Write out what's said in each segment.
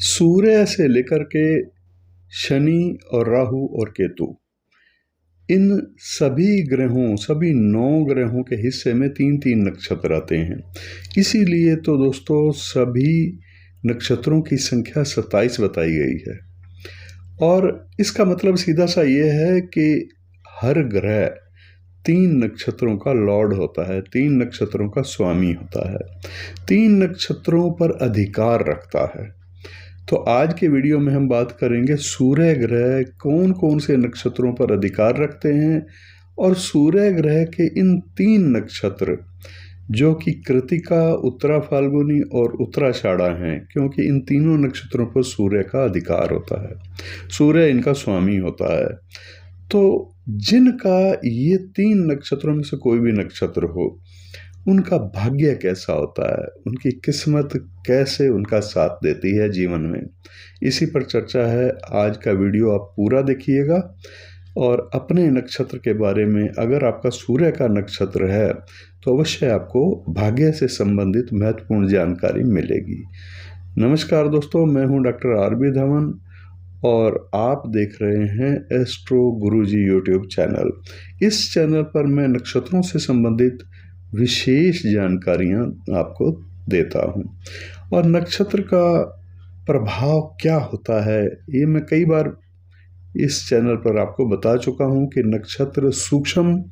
सूर्य से लेकर के शनि और राहु और केतु, इन सभी 9 ग्रहों के हिस्से में 3-3 नक्षत्र आते हैं। इसीलिए तो दोस्तों सभी नक्षत्रों की संख्या 27 बताई गई है। और इसका मतलब सीधा सा ये है कि हर ग्रह 3 नक्षत्रों का लॉर्ड होता है, 3 नक्षत्रों का स्वामी होता है, 3 नक्षत्रों पर अधिकार रखता है। तो आज के वीडियो में हम बात करेंगे सूर्य ग्रह कौन कौन से नक्षत्रों पर अधिकार रखते हैं, और सूर्य ग्रह के इन 3 नक्षत्र जो कि कृतिका, उत्तरा फाल्गुनी और उत्तराषाढ़ा हैं, क्योंकि इन तीनों नक्षत्रों पर सूर्य का अधिकार होता है, सूर्य इनका स्वामी होता है। तो जिनका ये 3 नक्षत्रों में से कोई भी नक्षत्र हो, उनका भाग्य कैसा होता है, उनकी किस्मत कैसे उनका साथ देती है जीवन में, इसी पर चर्चा है। आज का वीडियो आप पूरा देखिएगा और अपने नक्षत्र के बारे में, अगर आपका सूर्य का नक्षत्र है तो अवश्य आपको भाग्य से संबंधित महत्वपूर्ण जानकारी मिलेगी। नमस्कार दोस्तों, मैं हूं डॉक्टर आर.बी. धवन और आप देख रहे हैं एस्ट्रो गुरुजी यूट्यूब चैनल। इस चैनल पर मैं नक्षत्रों से संबंधित विशेष जानकारियां आपको देता हूं, और नक्षत्र का प्रभाव क्या होता है ये मैं कई बार इस चैनल पर आपको बता चुका हूं कि नक्षत्र सूक्ष्म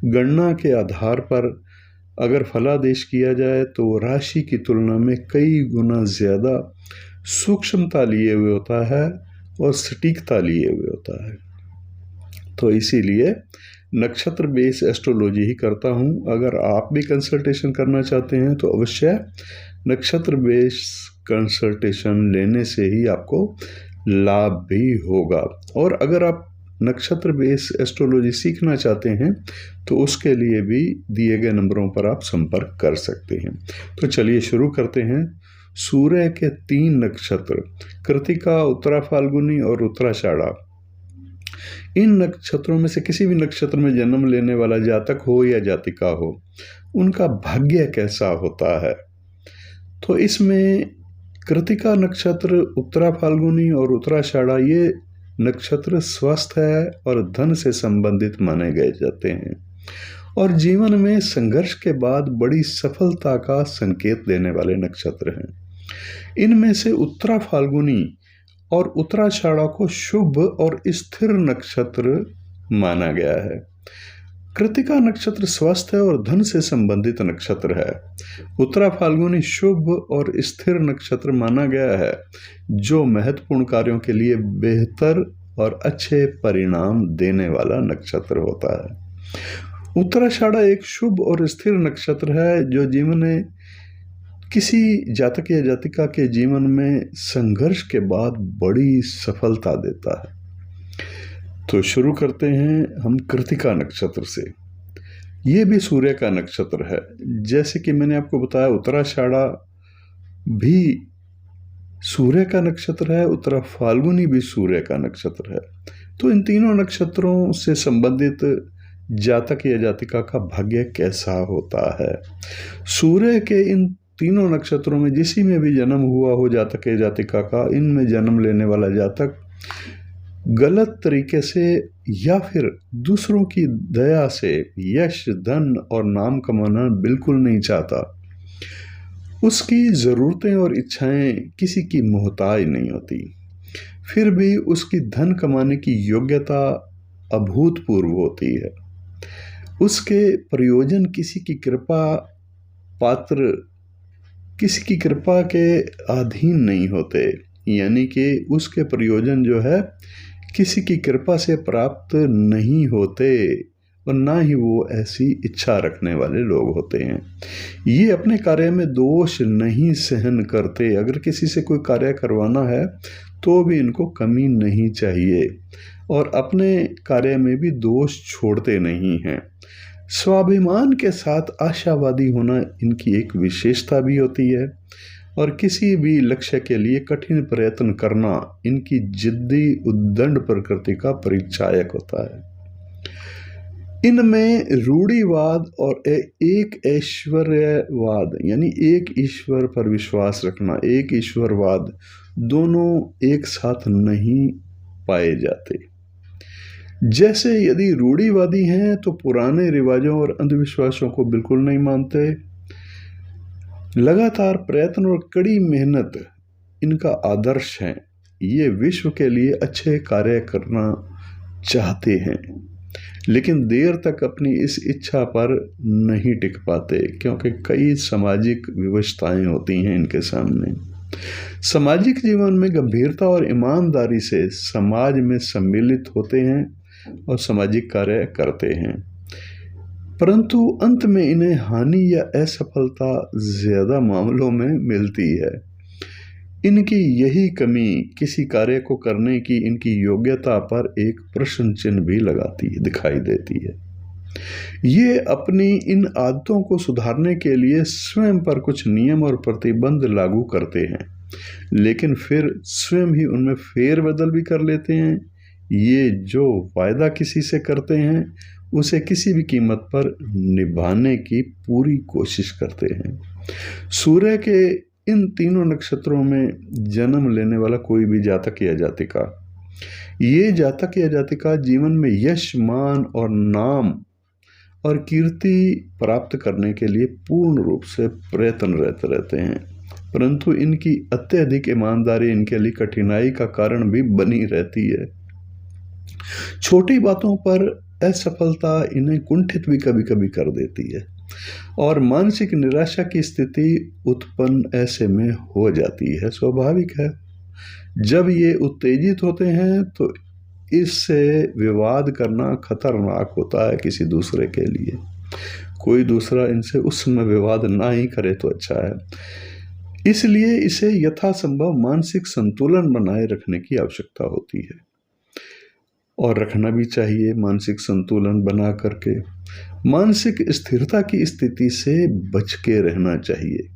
गणना के आधार पर अगर फलादेश किया जाए तो राशि की तुलना में कई गुना ज़्यादा सूक्ष्मता लिए हुए होता है और सटीकता लिए हुए होता है। तो इसीलिए नक्षत्र बेस एस्ट्रोलॉजी ही करता हूँ। अगर आप भी कंसल्टेशन करना चाहते हैं तो अवश्य नक्षत्र बेस कंसल्टेशन लेने से ही आपको लाभ भी होगा। और अगर आप नक्षत्र बेस एस्ट्रोलॉजी सीखना चाहते हैं तो उसके लिए भी दिए गए नंबरों पर आप संपर्क कर सकते हैं। तो चलिए शुरू करते हैं। सूर्य के 3 नक्षत्र कृतिका, उत्तरा फाल्गुनी और उत्तराषाढ़ा, इन नक्षत्रों में से किसी भी नक्षत्र में जन्म लेने वाला जातक हो या जातिका हो, उनका भाग्य कैसा होता है। तो इसमें कृतिका नक्षत्र, उत्तरा फाल्गुनी और उत्तराषाढ़ा, ये नक्षत्र स्वस्थ है और धन से संबंधित माने गए जाते हैं और जीवन में संघर्ष के बाद बड़ी सफलता का संकेत देने वाले नक्षत्र हैं। इनमें से उत्तरा फाल्गुनी और उत्तराषाढ़ा को शुभ और स्थिर नक्षत्र माना गया है। कृतिका नक्षत्र स्वस्थ है और धन से संबंधित नक्षत्र है। उत्तरा फाल्गुनी शुभ और स्थिर नक्षत्र माना गया है, जो महत्वपूर्ण कार्यों के लिए बेहतर और अच्छे परिणाम देने वाला नक्षत्र होता है। उत्तराषाढ़ा एक शुभ और स्थिर नक्षत्र है, जो जीवन में किसी जातक या जातिका के जीवन में संघर्ष के बाद बड़ी सफलता देता है। तो शुरू करते हैं हम कृतिका नक्षत्र से। ये भी सूर्य का नक्षत्र है। जैसे कि मैंने आपको बताया, उत्तराषाढ़ा भी सूर्य का नक्षत्र है, उत्तरा फाल्गुनी भी सूर्य का नक्षत्र है। तो इन तीनों नक्षत्रों से संबंधित जातक या जातिका का भाग्य कैसा होता है। सूर्य के इन तीनों नक्षत्रों में जिसी में भी जन्म हुआ हो जातक या जातिका का, इनमें जन्म लेने वाला जातक गलत तरीके से या फिर दूसरों की दया से यश, धन और नाम कमाना बिल्कुल नहीं चाहता। उसकी ज़रूरतें और इच्छाएं किसी की मोहताज नहीं होती, फिर भी उसकी धन कमाने की योग्यता अभूतपूर्व होती है। उसके प्रयोजन किसी की कृपा के अधीन नहीं होते, यानी कि उसके प्रयोजन जो है किसी की कृपा से प्राप्त नहीं होते, और ना ही वो ऐसी इच्छा रखने वाले लोग होते हैं। ये अपने कार्य में दोष नहीं सहन करते। अगर किसी से कोई कार्य करवाना है तो भी इनको कमी नहीं चाहिए, और अपने कार्य में भी दोष छोड़ते नहीं हैं। स्वाभिमान के साथ आशावादी होना इनकी एक विशेषता भी होती है, और किसी भी लक्ष्य के लिए कठिन प्रयत्न करना इनकी जिद्दी उद्दंड प्रकृति का परिचायक होता है। इनमें रूढ़िवाद और एक ऐश्वर्यवाद यानी एक ईश्वर पर विश्वास रखना, एक ईश्वरवाद, दोनों एक साथ नहीं पाए जाते। जैसे यदि रूढ़िवादी हैं तो पुराने रिवाजों और अंधविश्वासों को बिल्कुल नहीं मानते। लगातार प्रयत्न और कड़ी मेहनत इनका आदर्श है। ये विश्व के लिए अच्छे कार्य करना चाहते हैं, लेकिन देर तक अपनी इस इच्छा पर नहीं टिक पाते क्योंकि कई सामाजिक विवशताएं होती हैं इनके सामने। सामाजिक जीवन में गंभीरता और ईमानदारी से समाज में सम्मिलित होते हैं और सामाजिक कार्य करते हैं, परंतु अंत में इन्हें हानि या असफलता ज्यादा मामलों में मिलती है। इनकी यही कमी किसी कार्य को करने की इनकी योग्यता पर एक प्रश्न चिन्ह भी दिखाई देती है। ये अपनी इन आदतों को सुधारने के लिए स्वयं पर कुछ नियम और प्रतिबंध लागू करते हैं, लेकिन फिर स्वयं ही उनमें फेरबदल भी कर लेते हैं। ये जो वायदा किसी से करते हैं उसे किसी भी कीमत पर निभाने की पूरी कोशिश करते हैं। सूर्य के इन तीनों नक्षत्रों में जन्म लेने वाला कोई भी जातक या जातिका, ये जातक या जातिका जीवन में यश, मान और नाम और कीर्ति प्राप्त करने के लिए पूर्ण रूप से प्रयत्नरत रहते हैं, परंतु इनकी अत्यधिक ईमानदारी इनके लिए कठिनाई का कारण भी बनी रहती है। छोटी बातों पर असफलता इन्हें कुंठित भी कभी कभी कर देती है और मानसिक निराशा की स्थिति उत्पन्न ऐसे में हो जाती है। स्वाभाविक है, जब ये उत्तेजित होते हैं तो इससे विवाद करना खतरनाक होता है किसी दूसरे के लिए। कोई दूसरा इनसे उस समय विवाद ना ही करे तो अच्छा है। इसलिए इसे यथासंभव मानसिक संतुलन बनाए रखने की आवश्यकता होती है और रखना भी चाहिए। मानसिक संतुलन बना करके मानसिक स्थिरता की स्थिति से बच के रहना चाहिए।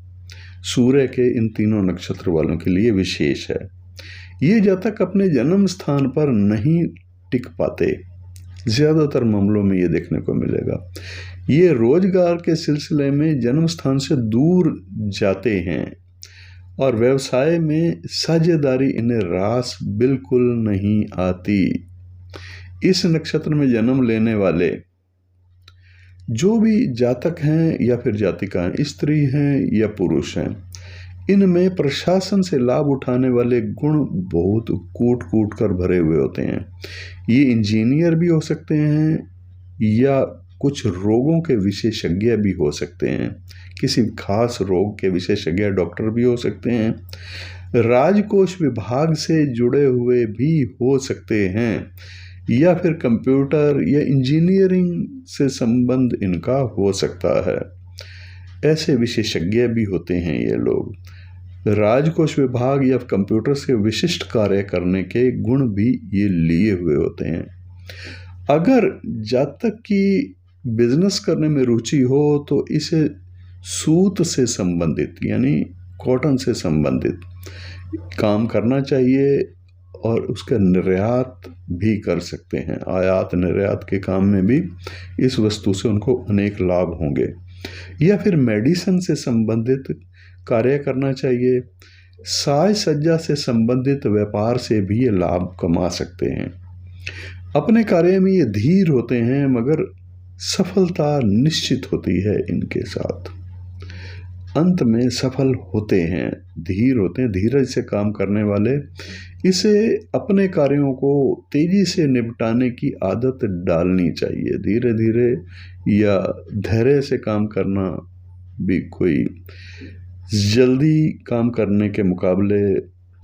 सूर्य के इन तीनों नक्षत्र वालों के लिए विशेष है। ये जातक अपने जन्म स्थान पर नहीं टिक पाते, ज्यादातर मामलों में ये देखने को मिलेगा। ये रोजगार के सिलसिले में जन्म स्थान से दूर जाते हैं और व्यवसाय में साझेदारी इन्हें रास बिल्कुल नहीं आती। इस नक्षत्र में जन्म लेने वाले जो भी जातक हैं या फिर जातिका हैं, स्त्री हैं या पुरुष हैं, इनमें प्रशासन से लाभ उठाने वाले गुण बहुत कूट कूट कर भरे हुए होते हैं। ये इंजीनियर भी हो सकते हैं या कुछ रोगों के विशेषज्ञ भी हो सकते हैं, किसी खास रोग के विशेषज्ञ डॉक्टर भी हो सकते हैं, राजकोष विभाग से जुड़े हुए भी हो सकते हैं या फिर कंप्यूटर या इंजीनियरिंग से संबंध इनका हो सकता है। ऐसे विशेषज्ञ भी होते हैं ये लोग। राजकोष विभाग या कंप्यूटर से विशिष्ट कार्य करने के गुण भी ये लिए हुए होते हैं। अगर जातक की बिजनेस करने में रुचि हो तो इसे सूत से संबंधित यानी कॉटन से संबंधित काम करना चाहिए और उसका निर्यात भी कर सकते हैं। आयात निर्यात के काम में भी इस वस्तु से उनको अनेक लाभ होंगे। या फिर मेडिसिन से संबंधित कार्य करना चाहिए। साज सज्जा से संबंधित व्यापार से भी ये लाभ कमा सकते हैं। अपने कार्य में ये धीर होते हैं मगर सफलता निश्चित होती है इनके साथ। अंत में सफल होते हैं, धीर होते हैं। धीरज से काम करने वाले इसे अपने कार्यों को तेजी से निपटाने की आदत डालनी चाहिए। धीरे धीरे या धैर्य से काम करना भी कोई जल्दी काम करने के मुकाबले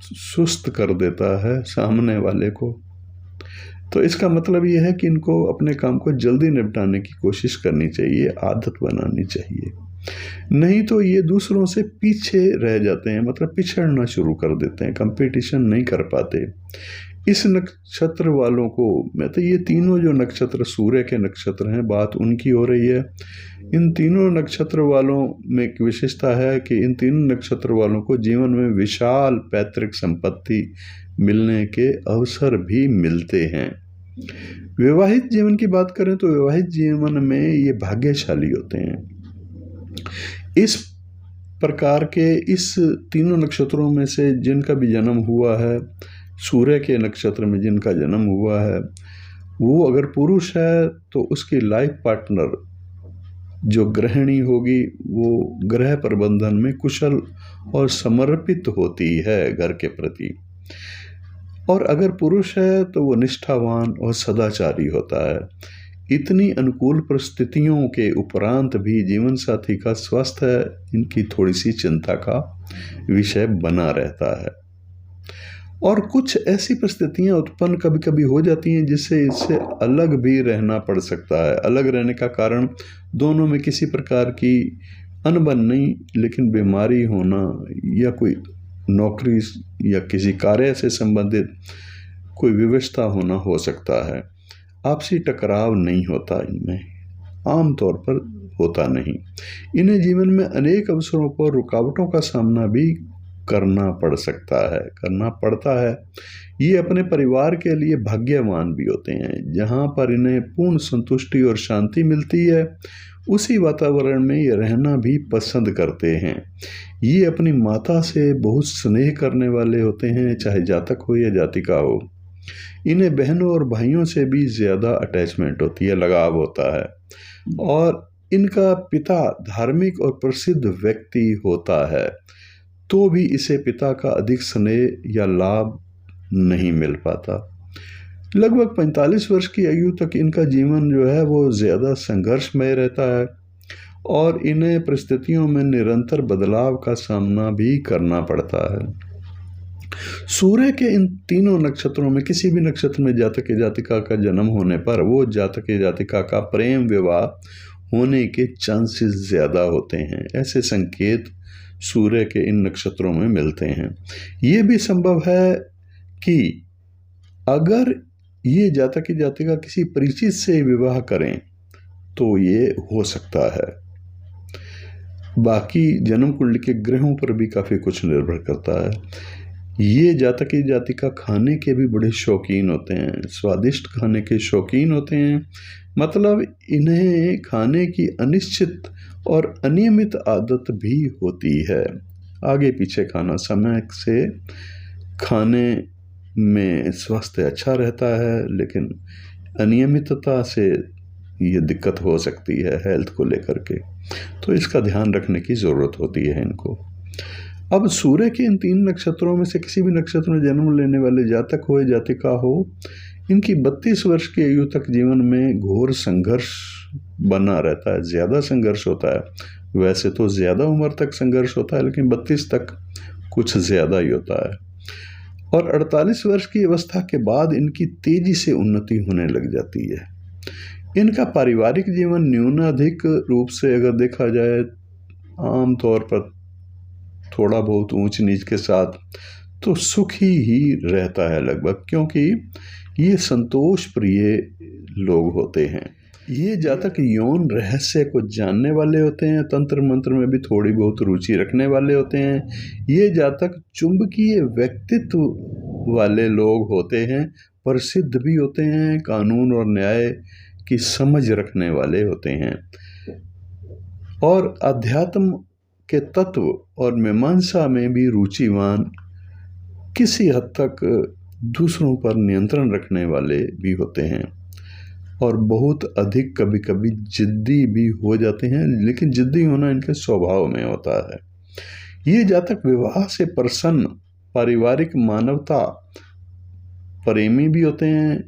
सुस्त कर देता है सामने वाले को। तो इसका मतलब ये है कि इनको अपने काम को जल्दी निपटाने की कोशिश करनी चाहिए, आदत बनानी चाहिए। नहीं तो ये दूसरों से पीछे रह जाते हैं, मतलब पिछड़ना शुरू कर देते हैं, कंपटीशन नहीं कर पाते। इस नक्षत्र वालों को मतलब ये तीनों जो नक्षत्र सूर्य के नक्षत्र हैं, बात उनकी हो रही है। इन तीनों नक्षत्र वालों में एक विशेषता है कि इन तीनों नक्षत्र वालों को जीवन में विशाल पैतृक संपत्ति मिलने के अवसर भी मिलते हैं। विवाहित जीवन की बात करें तो विवाहित जीवन में ये भाग्यशाली होते हैं। इस प्रकार के इस तीनों नक्षत्रों में से जिनका भी जन्म हुआ है, सूर्य के नक्षत्र में जिनका जन्म हुआ है, वो अगर पुरुष है तो उसकी लाइफ पार्टनर जो गृहिणी होगी वो गृह प्रबंधन में कुशल और समर्पित होती है घर के प्रति, और अगर पुरुष है तो वो निष्ठावान और सदाचारी होता है। इतनी अनुकूल परिस्थितियों के उपरांत भी जीवन साथी का स्वास्थ्य इनकी थोड़ी सी चिंता का विषय बना रहता है, और कुछ ऐसी परिस्थितियां उत्पन्न कभी कभी हो जाती हैं जिससे इससे अलग भी रहना पड़ सकता है। अलग रहने का कारण दोनों में किसी प्रकार की अनबन नहीं, लेकिन बीमारी होना या कोई नौकरी या किसी कार्य से संबंधित कोई विवशता होना हो सकता है। आपसी टकराव नहीं होता, इनमें आमतौर पर होता नहीं। इन्हें जीवन में अनेक अवसरों पर रुकावटों का सामना भी करना पड़ता है। ये अपने परिवार के लिए भाग्यवान भी होते हैं। जहाँ पर इन्हें पूर्ण संतुष्टि और शांति मिलती है उसी वातावरण में ये रहना भी पसंद करते हैं। ये अपनी माता से बहुत स्नेह करने वाले होते हैं, चाहे जातक हो या जातिका हो। इन्हें बहनों और भाइयों से भी ज़्यादा अटैचमेंट होती है, लगाव होता है, और इनका पिता धार्मिक और प्रसिद्ध व्यक्ति होता है तो भी इसे पिता का अधिक स्नेह या लाभ नहीं मिल पाता। लगभग 45 वर्ष की आयु तक इनका जीवन जो है वो ज़्यादा संघर्षमय रहता है, और इन्हें परिस्थितियों में निरंतर बदलाव का सामना भी करना पड़ता है। सूर्य के इन तीनों नक्षत्रों में किसी भी नक्षत्र में जातक या जातिका का जन्म होने पर वो जातक या जातिका का प्रेम विवाह होने के चांसेस ज़्यादा होते हैं। ऐसे संकेत सूर्य के इन नक्षत्रों में मिलते हैं। ये भी संभव है कि अगर ये जातक या जातिका किसी परिचित से विवाह करें तो ये हो सकता है। बाकी जन्म कुंडली के ग्रहों पर भी काफ़ी कुछ निर्भर करता है। ये जातक या जातिका खाने के भी बड़े शौकीन होते हैं, स्वादिष्ट खाने के शौकीन होते हैं। मतलब इन्हें खाने की अनिश्चित और अनियमित आदत भी होती है। आगे पीछे खाना, समय से खाने में स्वास्थ्य अच्छा रहता है, लेकिन अनियमितता से ये दिक्कत हो सकती है हेल्थ को लेकर के, तो इसका ध्यान रखने की ज़रूरत होती है इनको। अब सूर्य के इन तीन नक्षत्रों में से किसी भी नक्षत्र में जन्म लेने वाले जातक हो या जातिका हो, इनकी 32 वर्ष की आयु तक जीवन में घोर संघर्ष बना रहता है, ज़्यादा संघर्ष होता है। वैसे तो ज़्यादा उम्र तक संघर्ष होता है, लेकिन 32 तक कुछ ज़्यादा ही होता है। और 48 वर्ष की अवस्था के बाद इनकी तेजी से उन्नति होने लग जाती है। इनका पारिवारिक जीवन न्यूनाधिक रूप से अगर देखा जाए, आमतौर पर थोड़ा बहुत ऊंच नीच के साथ तो सुखी ही रहता है लगभग, क्योंकि ये संतोष प्रिय लोग होते हैं। ये जातक यौन रहस्य को जानने वाले होते हैं, तंत्र मंत्र में भी थोड़ी बहुत रुचि रखने वाले होते हैं। ये जातक चुंबकीय व्यक्तित्व वाले लोग होते हैं, प्रसिद्ध भी होते हैं, कानून और न्याय की समझ रखने वाले होते हैं, और अध्यात्म के तत्व और मीमांसा में भी रुचिवान, किसी हद तक दूसरों पर नियंत्रण रखने वाले भी होते हैं, और बहुत अधिक कभी कभी जिद्दी भी हो जाते हैं, लेकिन जिद्दी होना इनके स्वभाव में होता है। ये जातक विवाह से प्रसन्न, पारिवारिक मानवता प्रेमी भी होते हैं,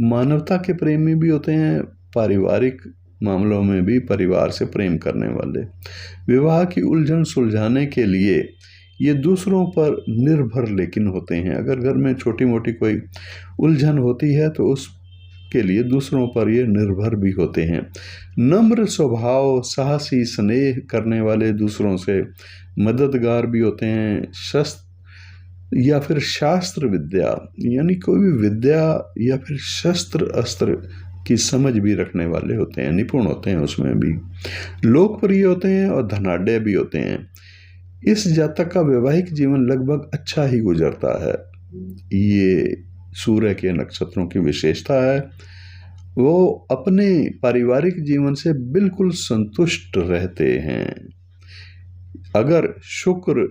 मानवता के प्रेमी भी होते हैं, पारिवारिक मामलों में भी परिवार से प्रेम करने वाले। विवाह की उलझन सुलझाने के लिए ये दूसरों पर निर्भर लेकिन होते हैं। अगर घर में छोटी मोटी कोई उलझन होती है तो उसके लिए दूसरों पर ये निर्भर भी होते हैं। नम्र स्वभाव, साहसी, स्नेह करने वाले, दूसरों से मददगार भी होते हैं। या फिर शास्त्र विद्या, यानी कोई भी विद्या या फिर शस्त्र अस्त्र की समझ भी रखने वाले होते हैं, निपुण होते हैं उसमें भी। लोकप्रिय होते हैं और धनाढ्य भी होते हैं। इस जातक का वैवाहिक जीवन लगभग अच्छा ही गुजरता है। ये सूर्य के नक्षत्रों की विशेषता है, वो अपने पारिवारिक जीवन से बिल्कुल संतुष्ट रहते हैं। अगर शुक्र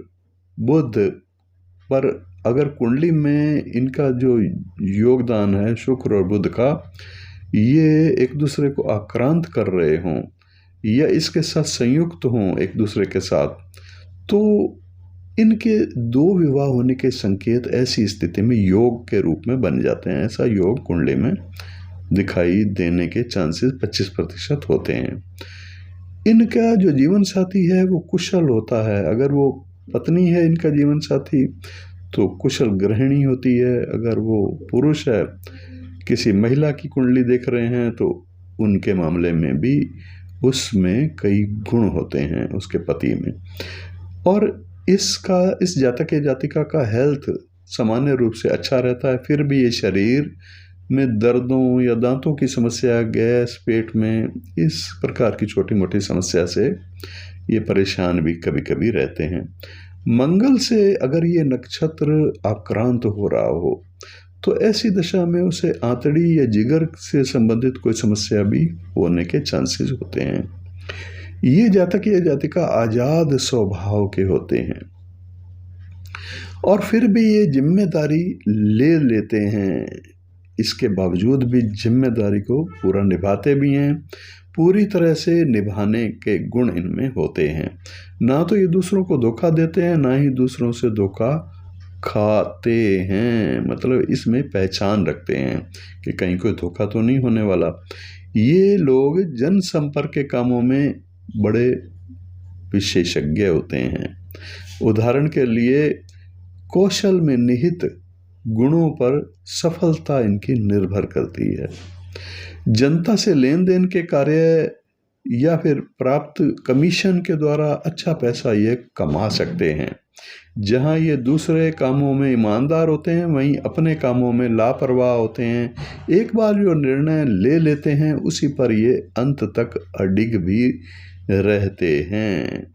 बुध पर अगर कुंडली में इनका जो योगदान है शुक्र और बुध का, ये एक दूसरे को आक्रांत कर रहे हों या इसके साथ संयुक्त हों एक दूसरे के साथ, तो इनके दो विवाह होने के संकेत ऐसी स्थिति में योग के रूप में बन जाते हैं। ऐसा योग कुंडली में दिखाई देने के चांसेस 25% होते हैं। इनका जो जीवन साथी है वो कुशल होता है। अगर वो पत्नी है इनका जीवन साथी तो कुशल गृहिणी होती है। अगर वो पुरुष है, किसी महिला की कुंडली देख रहे हैं, तो उनके मामले में भी उसमें कई गुण होते हैं उसके पति में। और इस जातक या जातिका का हेल्थ सामान्य रूप से अच्छा रहता है। फिर भी ये शरीर में दर्दों या दांतों की समस्या, गैस, पेट में, इस प्रकार की छोटी मोटी समस्या से ये परेशान भी कभी कभी रहते हैं। मंगल से अगर ये नक्षत्र आक्रांत हो रहा हो तो ऐसी दशा में उसे आंतड़ी या जिगर से संबंधित कोई समस्या भी होने के चांसेस होते हैं। ये जातक या जातिका आजाद स्वभाव के होते हैं और फिर भी ये जिम्मेदारी ले लेते हैं। इसके बावजूद भी जिम्मेदारी को पूरा निभाते भी हैं। पूरी तरह से निभाने के गुण इनमें होते हैं। ना तो ये दूसरों को धोखा देते हैं, ना ही दूसरों से धोखा खाते हैं। मतलब इसमें पहचान रखते हैं कि कहीं कोई धोखा तो नहीं होने वाला। ये लोग जनसंपर्क के कामों में बड़े विशेषज्ञ होते हैं। उदाहरण के लिए कौशल में निहित गुणों पर सफलता इनकी निर्भर करती है। जनता से लेन देन के कार्य या फिर प्राप्त कमीशन के द्वारा अच्छा पैसा ये कमा सकते हैं। जहां ये दूसरे कामों में ईमानदार होते हैं, वहीं अपने कामों में लापरवाह होते हैं। एक बार जो निर्णय ले लेते हैं उसी पर ये अंत तक अडिग भी रहते हैं।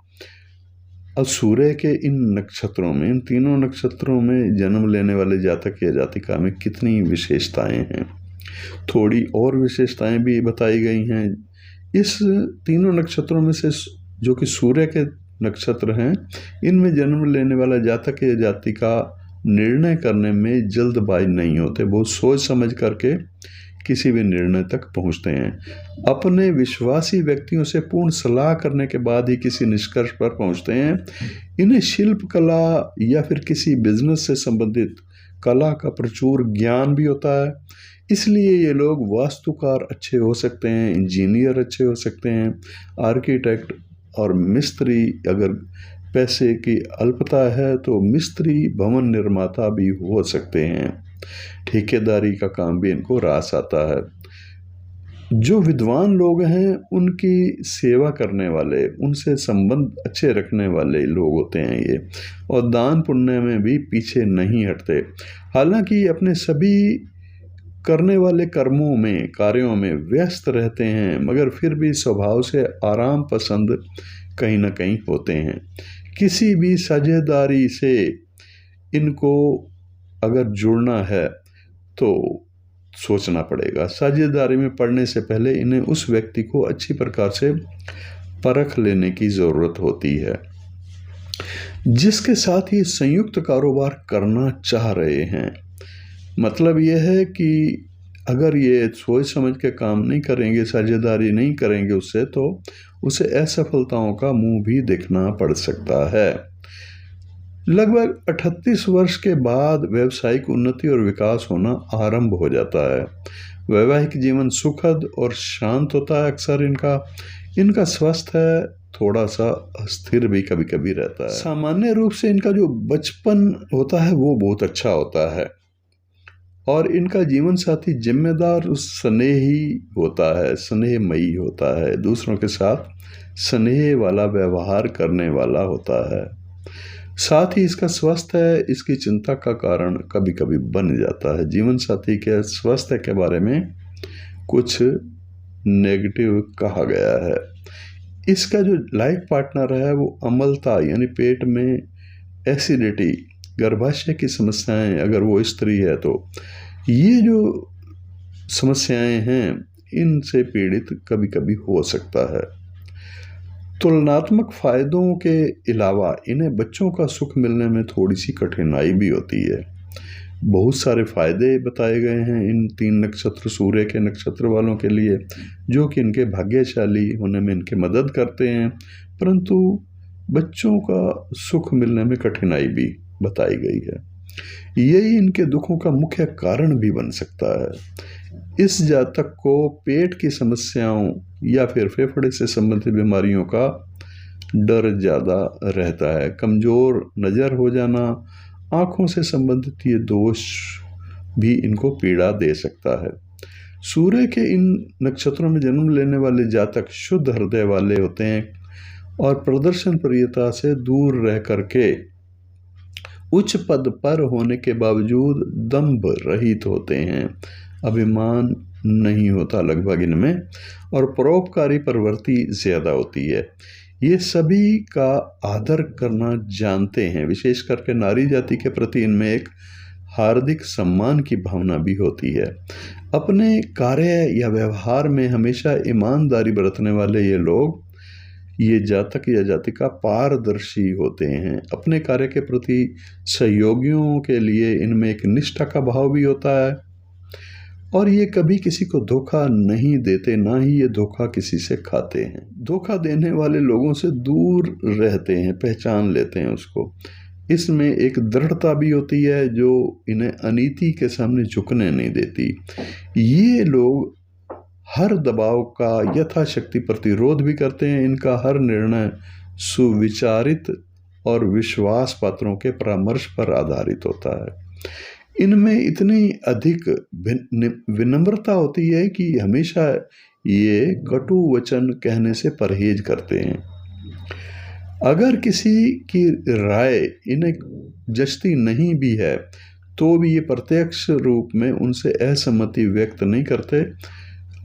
अब सूर्य के इन नक्षत्रों में, इन तीनों नक्षत्रों में जन्म लेने वाले जातक या जातिका में कितनी विशेषताएं हैं, थोड़ी और विशेषताएं भी बताई गई हैं। इस तीनों नक्षत्रों में से जो कि सूर्य के नक्षत्र हैं, इनमें जन्म लेने वाला जातक या जातिका निर्णय करने में जल्दबाजी नहीं होते। बहुत सोच समझ करके किसी भी निर्णय तक पहुंचते हैं। अपने विश्वासी व्यक्तियों से पूर्ण सलाह करने के बाद ही किसी निष्कर्ष पर पहुंचते हैं। इन्हें शिल्प कला या फिर किसी बिजनेस से संबंधित कला का प्रचुर ज्ञान भी होता है। इसलिए ये लोग वास्तुकार अच्छे हो सकते हैं, इंजीनियर अच्छे हो सकते हैं, आर्किटेक्ट और मिस्त्री। अगर पैसे की अल्पता है तो मिस्त्री, भवन निर्माता भी हो सकते हैं। ठेकेदारी का काम भी इनको रास आता है। जो विद्वान लोग हैं उनकी सेवा करने वाले, उनसे संबंध अच्छे रखने वाले लोग होते हैं ये, और दान पुण्य में भी पीछे नहीं हटते। हालांकि अपने सभी करने वाले कार्यों में व्यस्त रहते हैं, मगर फिर भी स्वभाव से आराम पसंद कहीं ना कहीं होते हैं। किसी भी साझेदारी से इनको अगर जुड़ना है तो सोचना पड़ेगा। साझेदारी में पड़ने से पहले इन्हें उस व्यक्ति को अच्छी प्रकार से परख लेने की ज़रूरत होती है जिसके साथ ही संयुक्त कारोबार करना चाह रहे हैं। मतलब यह है कि अगर ये सोच समझ के काम नहीं करेंगे, साझेदारी नहीं करेंगे उससे, तो उसे असफलताओं का मुंह भी देखना पड़ सकता है। लगभग 38 वर्ष के बाद व्यावसायिक उन्नति और विकास होना आरंभ हो जाता है। वैवाहिक जीवन सुखद और शांत होता है। अक्सर इनका स्वास्थ्य थोड़ा सा अस्थिर भी कभी कभी रहता है। सामान्य रूप से इनका जो बचपन होता है वो बहुत अच्छा होता है और इनका जीवन साथी जिम्मेदार, स्नेही होता है, स्नेहमयी होता है, दूसरों के साथ स्नेह वाला व्यवहार करने वाला होता है। साथ ही इसका स्वास्थ्य इसकी चिंता का कारण कभी कभी बन जाता है। जीवन साथी के स्वास्थ्य के बारे में कुछ नेगेटिव कहा गया है। इसका जो लाइफ पार्टनर है वो अम्लता यानी पेट में एसिडिटी, गर्भाशय की समस्याएं, अगर वो स्त्री है तो ये जो समस्याएं हैं इनसे पीड़ित कभी कभी हो सकता है। तुलनात्मक फायदों के अलावा इन्हें बच्चों का सुख मिलने में थोड़ी सी कठिनाई भी होती है। बहुत सारे फायदे बताए गए हैं इन 3 नक्षत्र सूर्य के नक्षत्र वालों के लिए, जो कि इनके भाग्यशाली होने में इनकी मदद करते हैं, परंतु बच्चों का सुख मिलने में कठिनाई भी बताई गई है। यही इनके दुखों का मुख्य कारण भी बन सकता है। इस जातक को पेट की समस्याओं या फिर फेफड़े से संबंधित बीमारियों का डर ज़्यादा रहता है। कमज़ोर नज़र हो जाना, आँखों से संबंधित ये दोष भी इनको पीड़ा दे सकता है। सूर्य के इन नक्षत्रों में जन्म लेने वाले जातक शुद्ध हृदय वाले होते हैं और प्रदर्शन प्रियता से दूर रह करके उच्च पद पर होने के बावजूद दंभ रहित होते हैं। अभिमान नहीं होता लगभग इनमें, और परोपकारी प्रवृत्ति ज़्यादा होती है। ये सभी का आदर करना जानते हैं। विशेष करके नारी जाति के प्रति इनमें एक हार्दिक सम्मान की भावना भी होती है। अपने कार्य या व्यवहार में हमेशा ईमानदारी बरतने वाले ये लोग, ये जातक या जातिका पारदर्शी होते हैं। अपने कार्य के प्रति सहयोगियों के लिए इनमें एक निष्ठा का भाव भी होता है, और ये कभी किसी को धोखा नहीं देते, ना ही ये धोखा किसी से खाते हैं। धोखा देने वाले लोगों से दूर रहते हैं, पहचान लेते हैं उसको। इसमें एक दृढ़ता भी होती है जो इन्हें अनीति के सामने झुकने नहीं देती। ये लोग हर दबाव का यथाशक्ति प्रतिरोध भी करते हैं। इनका हर निर्णय सुविचारित और विश्वास पात्रों के परामर्श पर आधारित होता है। इनमें इतनी अधिक विनम्रता होती है कि हमेशा ये कटु वचन कहने से परहेज करते हैं। अगर किसी की राय इन्हें जचती नहीं भी है तो भी ये प्रत्यक्ष रूप में उनसे असहमति व्यक्त नहीं करते।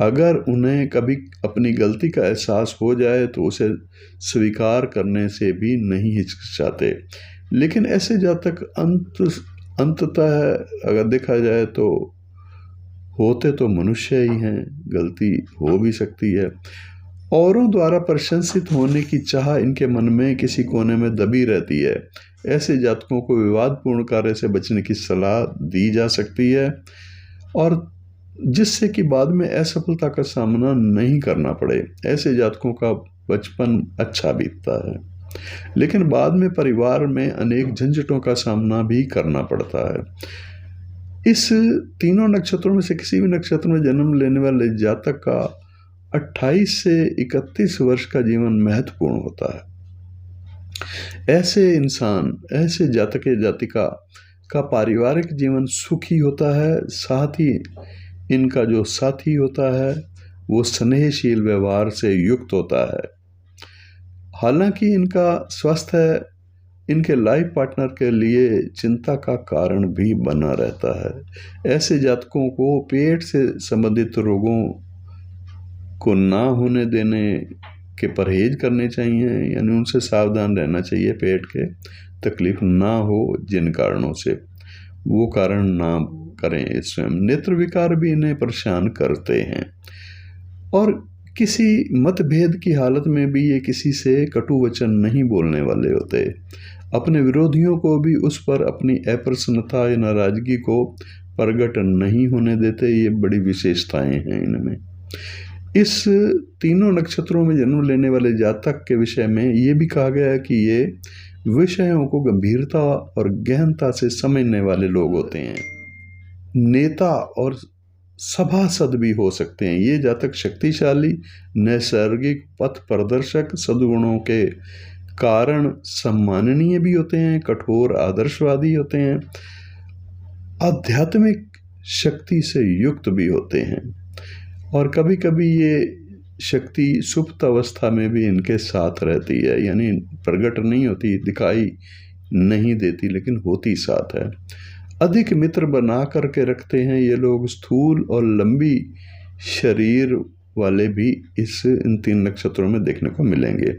अगर उन्हें कभी अपनी गलती का एहसास हो जाए तो उसे स्वीकार करने से भी नहीं हिचकिचाते। लेकिन ऐसे जातक अंततः अगर देखा जाए तो होते तो मनुष्य ही हैं, गलती हो भी सकती है। औरों द्वारा प्रशंसित होने की चाह इनके मन में किसी कोने में दबी रहती है। ऐसे जातकों को विवादपूर्ण कार्य से बचने की सलाह दी जा सकती है, और जिससे कि बाद में असफलता का सामना नहीं करना पड़े। ऐसे जातकों का बचपन अच्छा बीतता है, लेकिन बाद में परिवार में अनेक झंझटों का सामना भी करना पड़ता है। इस तीनों नक्षत्रों में से किसी भी नक्षत्र में जन्म लेने वाले जातक का 28 से 31 वर्ष का जीवन महत्वपूर्ण होता है। ऐसे इंसान, ऐसे जातक या जातिका का पारिवारिक जीवन सुखी होता है। साथ ही इनका जो साथी होता है वो स्नेहशील व्यवहार से युक्त होता है। हालांकि इनका स्वास्थ्य इनके लाइफ पार्टनर के लिए चिंता का कारण भी बना रहता है। ऐसे जातकों को पेट से संबंधित रोगों को ना होने देने के परहेज करने चाहिए, यानी उनसे सावधान रहना चाहिए। पेट के तकलीफ ना हो जिन कारणों से, वो कारण ना करें। स्वयं नेत्र विकार भी इन्हें परेशान करते हैं, और किसी मतभेद की हालत में भी ये किसी से कटु वचन नहीं बोलने वाले होते। अपने विरोधियों को भी उस पर अपनी अप्रसन्नता या नाराजगी को प्रकट नहीं होने देते। ये बड़ी विशेषताएं हैं इनमें। इस तीनों नक्षत्रों में जन्म लेने वाले जातक के विषय में ये भी कहा गया है कि ये विषयों को गंभीरता और गहनता से समझने वाले लोग होते हैं। नेता और सभासद भी हो सकते हैं। ये जातक शक्तिशाली, नैसर्गिक पथ प्रदर्शक, सद्गुणों के कारण सम्माननीय भी होते हैं, कठोर आदर्शवादी होते हैं, आध्यात्मिक शक्ति से युक्त भी होते हैं, और कभी कभी ये शक्ति सुप्त अवस्था में भी इनके साथ रहती है, यानी प्रकट नहीं होती, दिखाई नहीं देती, लेकिन होती साथ है। अधिक मित्र बना करके रखते हैं ये लोग। स्थूल और लंबी शरीर वाले भी इन 3 नक्षत्रों में देखने को मिलेंगे।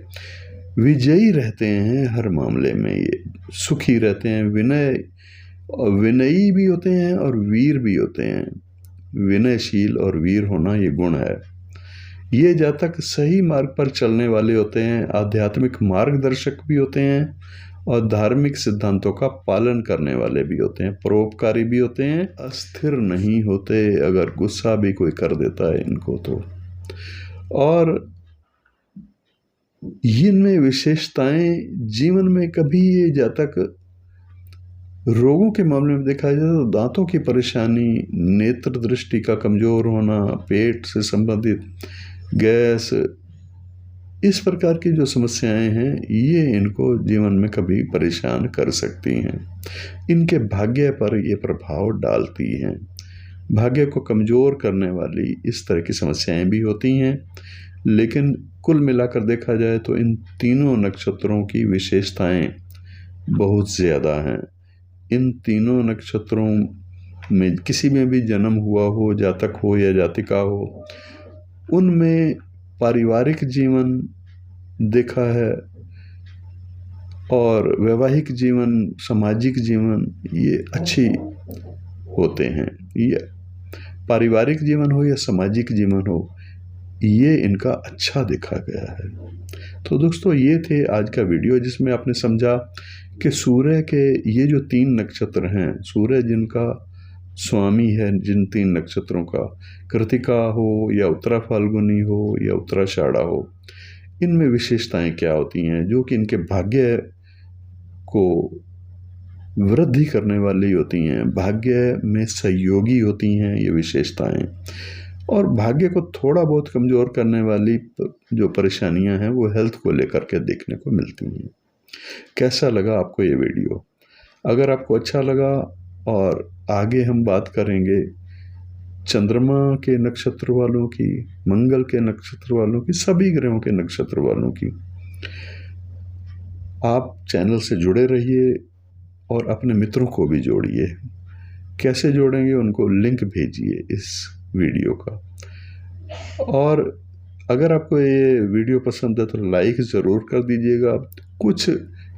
विजयी रहते हैं हर मामले में, ये सुखी रहते हैं, विनय और विनयी भी होते हैं और वीर भी होते हैं। विनयशील और वीर होना ये गुण है। ये जातक सही मार्ग पर चलने वाले होते हैं, आध्यात्मिक मार्गदर्शक भी होते हैं और धार्मिक सिद्धांतों का पालन करने वाले भी होते हैं, परोपकारी भी होते हैं, अस्थिर नहीं होते अगर गुस्सा भी कोई कर देता है इनको तो। और इनमें विशेषताएं जीवन में कभी ये जातक रोगों के मामले में देखा जाए तो दांतों की परेशानी, नेत्र दृष्टि का कमजोर होना, पेट से संबंधित गैस, इस प्रकार की जो समस्याएं हैं ये इनको जीवन में कभी परेशान कर सकती हैं। इनके भाग्य पर ये प्रभाव डालती हैं। भाग्य को कमजोर करने वाली इस तरह की समस्याएं भी होती हैं, लेकिन कुल मिलाकर देखा जाए तो इन तीनों नक्षत्रों की विशेषताएं बहुत ज़्यादा हैं। इन तीनों नक्षत्रों में किसी में भी जन्म हुआ हो, जातक हो या जातिका हो, उनमें पारिवारिक जीवन देखा है और वैवाहिक जीवन, सामाजिक जीवन ये अच्छी होते हैं। ये पारिवारिक जीवन हो या सामाजिक जीवन हो, ये इनका अच्छा देखा गया है। तो दोस्तों ये थे आज का वीडियो जिसमें आपने समझा कि सूर्य के ये जो 3 नक्षत्र हैं, सूर्य जिनका स्वामी है जिन 3 नक्षत्रों का, कृतिका हो या उत्तरा फाल्गुनी हो या उत्तराषाढ़ा हो, इनमें विशेषताएं क्या होती हैं जो कि इनके भाग्य को वृद्धि करने वाली होती हैं, भाग्य में सहयोगी होती हैं ये विशेषताएं। और भाग्य को थोड़ा बहुत कमज़ोर करने वाली जो परेशानियां हैं वो हेल्थ को लेकर के देखने को मिलती हैं। कैसा लगा आपको ये वीडियो? अगर आपको अच्छा लगा, और आगे हम बात करेंगे चंद्रमा के नक्षत्र वालों की, मंगल के नक्षत्र वालों की, सभी ग्रहों के नक्षत्र वालों की। आप चैनल से जुड़े रहिए और अपने मित्रों को भी जोड़िए। कैसे जोड़ेंगे? उनको लिंक भेजिए इस वीडियो का। और अगर आपको ये वीडियो पसंद है तो लाइक ज़रूर कर दीजिएगा। कुछ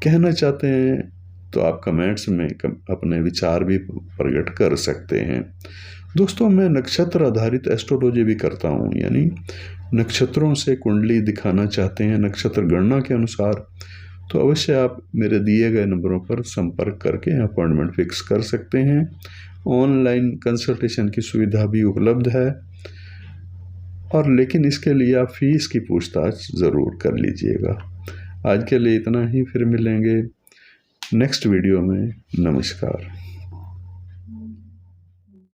कहना चाहते हैं तो आप कमेंट्स में अपने विचार भी प्रकट कर सकते हैं। दोस्तों मैं नक्षत्र आधारित एस्ट्रोलॉजी भी करता हूँ, यानी नक्षत्रों से कुंडली दिखाना चाहते हैं नक्षत्र गणना के अनुसार, तो अवश्य आप मेरे दिए गए नंबरों पर संपर्क करके अपॉइंटमेंट फिक्स कर सकते हैं। ऑनलाइन कंसल्टेशन की सुविधा भी उपलब्ध है, और लेकिन इसके लिए आप फीस की पूछताछ ज़रूर कर लीजिएगा। आज के लिए इतना ही, फिर मिलेंगे नेक्स्ट वीडियो में। नमस्कार।